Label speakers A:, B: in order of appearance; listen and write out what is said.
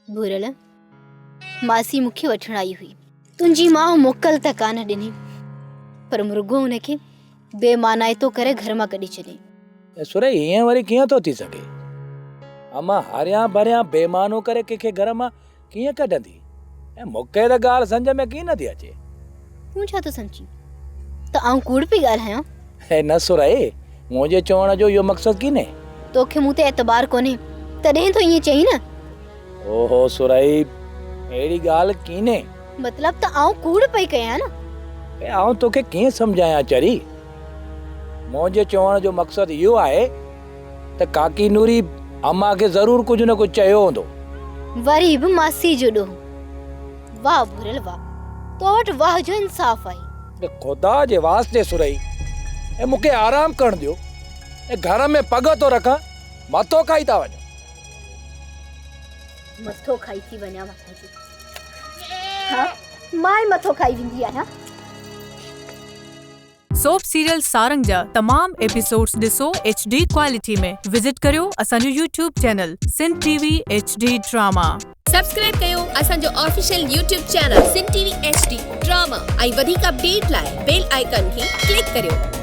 A: भूरल मासी मूंखे वठण आई हुई। तुंहिंजी माउ मोकल त कान ॾिनी, पर मुर्गो हुनखे बेमानाइतो करे घर मां कढी छॾे।
B: सुरे ईअं वरी कीअं थो थी सघे? अमां हारियां भरियां बेमानो करे कंहिंखे घर मां कीअं कढंदी? ऐं मूंखे त ॻाल्हि सम्झ में कीअं नथी अचे।
A: तूं छा थो सम्झी त आऊं कूड़ पई ॻाल्हायां?
B: न सुरे, मुंहिंजे चवण जो इहो मक़सदु कीने?
A: तोखे मूं ते एतबार कोन्हे तॾहिं तो ईअं चई न।
B: ओहो सुराई, अहिड़ी ॻाल्हि कीने?
A: मतलब त आऊं कूड़ पई कयां न।
B: आऊं तोखे कीअं सम्झायां चरी? मुंहिंजे चवण जो मक़सदु इहो आहे त काकी नूरी अम्मा खे ज़रूर कुझु न कुझु चयो हूंदो।
A: वरी बि मासी जो ॾोह। वाह भुरल वाह, तो वटि वाह जो इंसाफ़ आहे।
B: खुदा जे वास्ते सुरई, ऐं मूंखे आराम करण दियो। ऐं घर में पग तो रखां, मथो खाई था वञो।
A: मथो खाई थी वञा माता जी? हाँ, मां मथो खाई वेंदी आहियां।
C: सोप सीरियल सारंग जा तमाम एपिसोड्स ॾिसो HD क्वालिटी में। विजिट करियो असांजो YouTube channel Sindh TV HD drama.
D: Subscribe कयो असांजो official YouTube channel Sindh TV HD drama ऐं वधीक अपडेट लाइ बेल आइकन खे क्लिक करियो।